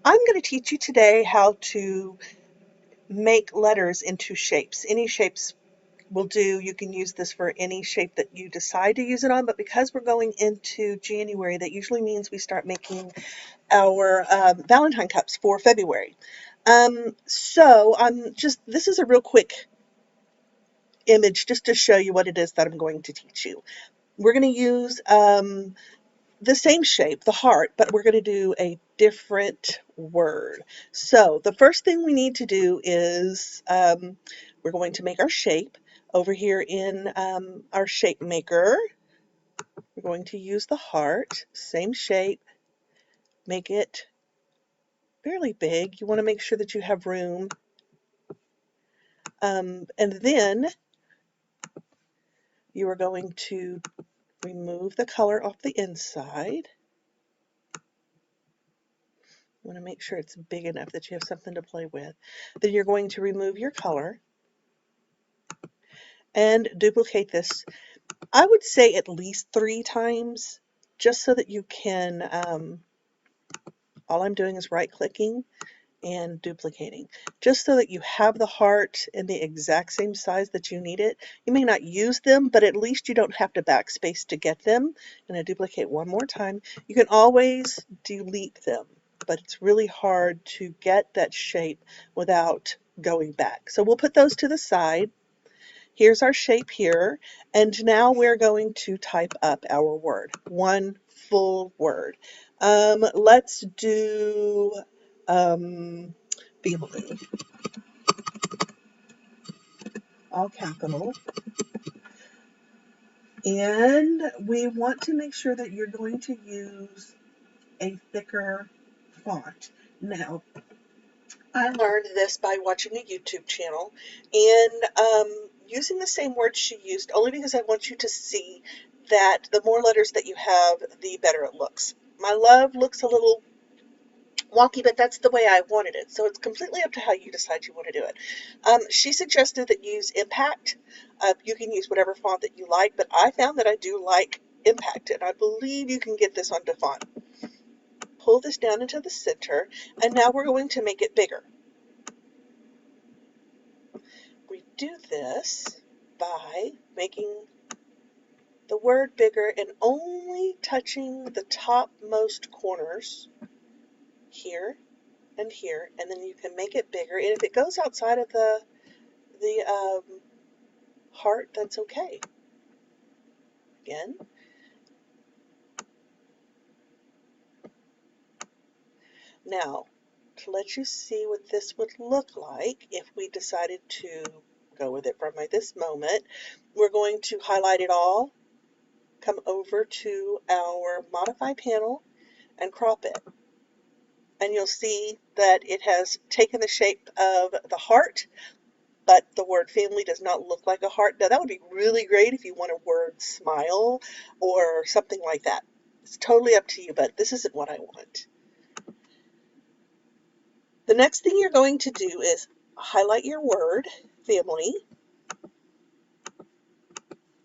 I'm going to teach you today how to make letters into shapes. Any shapes will do. You can use this for any shape that you decide to use it on, but because we're going into January, that usually means we start making our Valentine cups for February. This is a real quick image just to show you what it is that I'm going to teach you. We're going to use the same shape, the heart, but we're going to do a different word. So the first thing we need to do is we're going to make our shape over here in our shape maker. We're going to use the heart, same shape, make it fairly big. You want to make sure that you have room. And then you are going to remove the color off the inside. You want to make sure it's big enough that you have something to play with. Then you're going to remove your color and duplicate this. I would say at least 3 times, just so that you can, all I'm doing is right clicking and duplicating, just so that you have the heart in the exact same size that you need it. You may not use them, but at least you don't have to backspace to get them. And I duplicate one more time. You can always delete them, but it's really hard to get that shape without going back. So we'll put those to the side. Here's our shape here, and now we're going to type up our word, one full word. Let's do family, all capital, and we want to make sure that you're going to use a thicker font. Now, I learned this by watching a YouTube channel and using the same words she used, only because I want you to see that the more letters that you have, the better it looks. My love looks a little wonky, but that's the way I wanted it. So it's completely up to how you decide you want to do it. She suggested that you use Impact. You can use whatever font that you like, but I found that I do like Impact, and I believe you can get this on DaFont. Pull this down into the center, and now we're going to make it bigger. We do this by making the word bigger and only touching the topmost corners here and here, and then you can make it bigger. And if it goes outside of the heart, that's okay. Again. Now, to let you see what this would look like if we decided to go with it from this moment, we're going to highlight it all, come over to our modify panel, and crop it. And you'll see that it has taken the shape of the heart, but the word family does not look like a heart. Now that would be really great if you want a word smile or something like that. It's totally up to you, but this isn't what I want. The next thing you're going to do is highlight your word, family,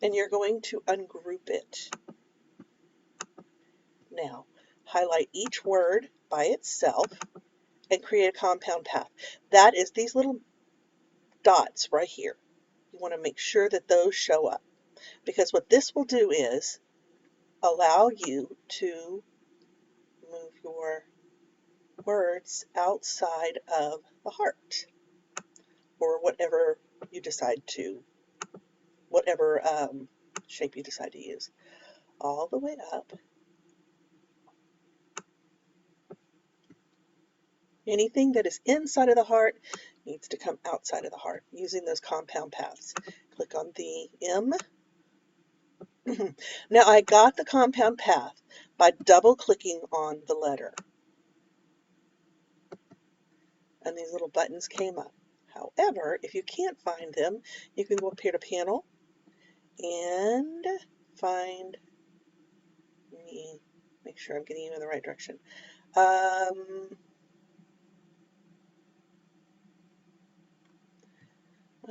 and you're going to ungroup it. Now, highlight each word by itself and create a compound path. That is these little dots right here. You want to make sure that those show up, because what this will do is allow you to move your words outside of the heart, or whatever you decide to, whatever shape you decide to use, all the way up. Anything that is inside of the heart needs to come outside of the heart using those compound paths. Click on the M. Now I got the compound path by double clicking on the letter, and these little buttons came up. However, if you can't find them, you can go up here to panel and find me, make sure I'm getting you in the right direction.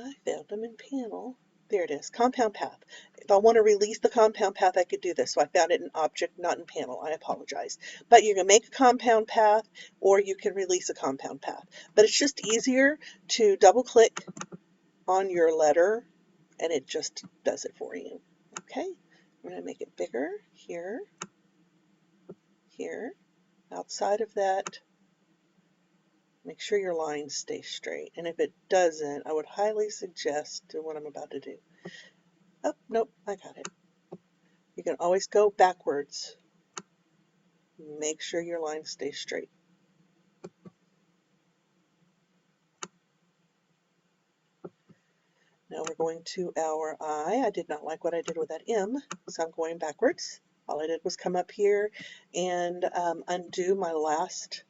I found them in panel. There it is, compound path. If I want to release the compound path, I could do this. So I found it in object, not in panel. I apologize. But you can make a compound path or you can release a compound path. But it's just easier to double click on your letter and it just does it for you. Okay, I'm going to make it bigger here, here. Outside of that, make sure your lines stay straight. And if it doesn't, I would highly suggest do what I'm about to do. Oh, nope, I got it. You can always go backwards. Make sure your lines stay straight. Now we're going to our I. I did not like what I did with that M, so I'm going backwards. All I did was come up here and undo my last,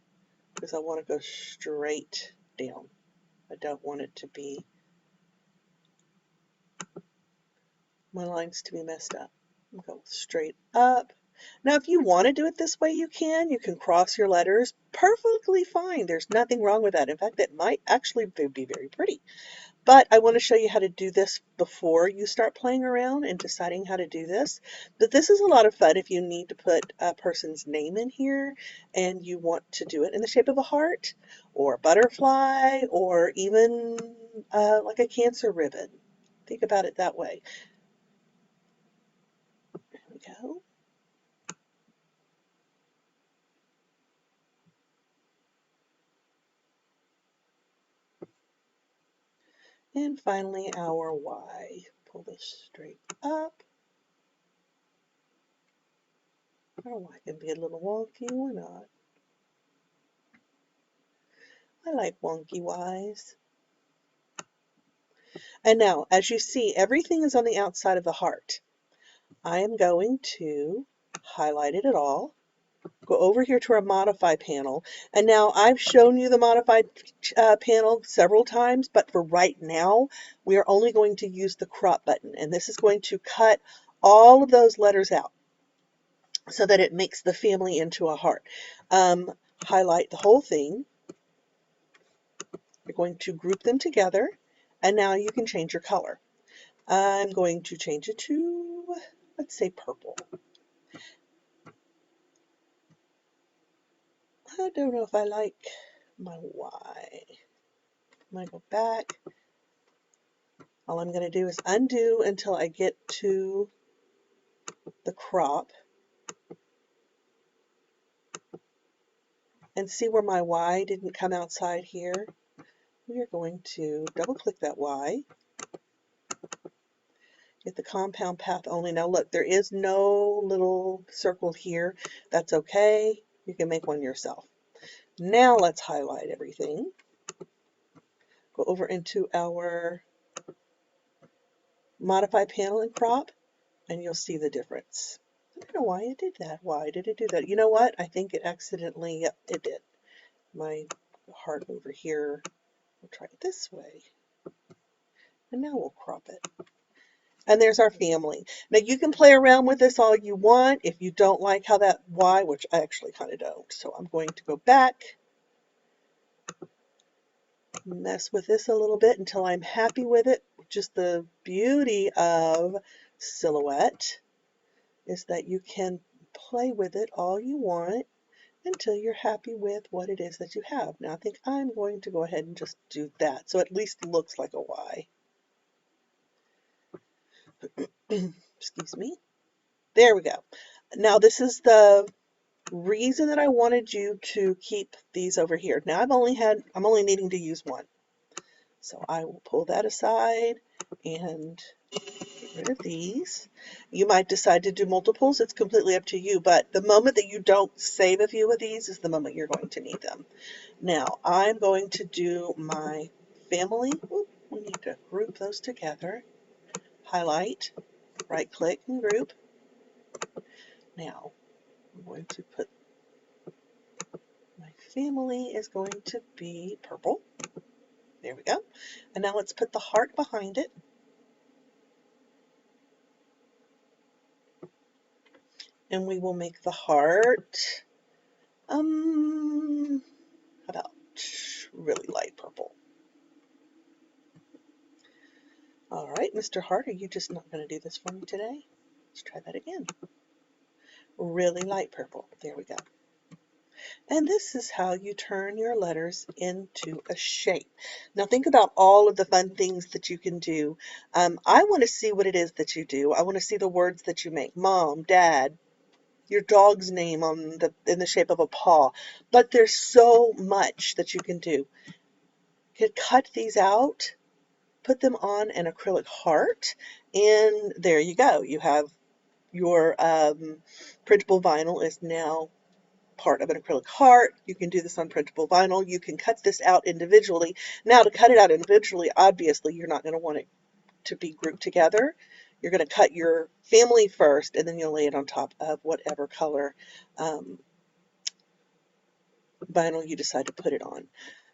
because I want to go straight down. I don't want it to be, my lines to be messed up. Go straight up. Now if you want to do it this way, you can. You can cross your letters perfectly fine. There's nothing wrong with that. In fact, it might actually be very pretty. But I want to show you how to do this before you start playing around and deciding how to do this. But this is a lot of fun if you need to put a person's name in here and you want to do it in the shape of a heart or a butterfly or even like a cancer ribbon. Think about it that way. There we go. And finally our Y. Pull this straight up. Our Y can be a little wonky, why not? I like wonky Ys. And now, as you see, everything is on the outside of the heart. I am going to highlight it all, go over here to our Modify panel, and now I've shown you the Modify panel several times, but for right now, we are only going to use the crop button, and this is going to cut all of those letters out so that it makes the family into a heart. Highlight the whole thing. You're going to group them together, and now you can change your color. I'm going to change it to, let's say, purple. I don't know if I like my Y. I'm going to go back. All I'm going to do is undo until I get to the crop. And see where my Y didn't come outside here? We are going to double click that Y. Get the compound path only. Now look, there is no little circle here. That's okay. You can make one yourself. Now let's highlight everything. Go over into our Modify panel and crop, and you'll see the difference. I don't know why it did that. Why did it do that? You know what? I think it accidentally, yep, it did. My heart over here. We'll try it this way. And now we'll crop it. And there's our family. Now you can play around with this all you want. If you don't like how that Y, which I actually kind of don't. So I'm going to go back, mess with this a little bit until I'm happy with it. Just the beauty of Silhouette is that you can play with it all you want until you're happy with what it is that you have. Now I think I'm going to go ahead and just do that so it at least looks like a Y. Excuse me. There we go. Now this is the reason that I wanted you to keep these over here. Now I'm only needing to use one. So I will pull that aside and get rid of these. You might decide to do multiples. It's completely up to you, but the moment that you don't save a few of these is the moment you're going to need them. Now I'm going to do my family. Ooh, we need to group those together. Highlight, right click and group. Now I'm going to put my family is going to be purple. There we go. And now let's put the heart behind it. And we will make the heart, how about really light purple. All right, Mr. Hart, are you just not going to do this for me today? Let's try that again. Really light purple. There we go. And this is how you turn your letters into a shape. Now think about all of the fun things that you can do. I want to see what it is that you do. I want to see the words that you make. Mom, Dad, your dog's name in the shape of a paw. But there's so much that you can do. You could cut these out, put them on an acrylic heart, and there you go. You have your printable vinyl is now part of an acrylic heart. You can do this on printable vinyl. You can cut this out individually. Now, to cut it out individually, obviously, you're not going to want it to be grouped together. You're going to cut your family first, and then you'll lay it on top of whatever color vinyl you decide to put it on.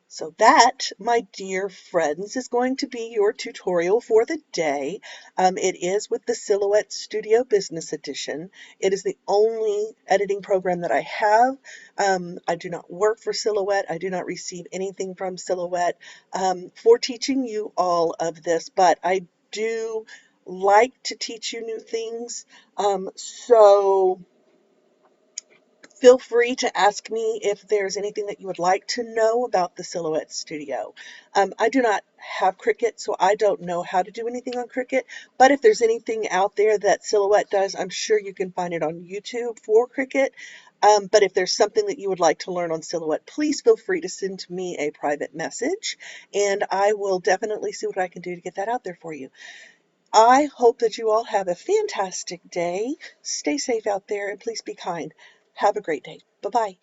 So that, my dear friends, is going to be your tutorial for the day. It is with the Silhouette Studio Business Edition. It is the only editing program that I have. I do not work for Silhouette. I do not receive anything from Silhouette for teaching you all of this, but I do like to teach you new things. So feel free to ask me if there's anything that you would like to know about the Silhouette Studio. I do not have Cricut, so I don't know how to do anything on Cricut, but if there's anything out there that Silhouette does, I'm sure you can find it on YouTube for Cricut. But if there's something that you would like to learn on Silhouette, please feel free to send me a private message, and I will definitely see what I can do to get that out there for you. I hope that you all have a fantastic day. Stay safe out there and please be kind. Have a great day. Bye-bye.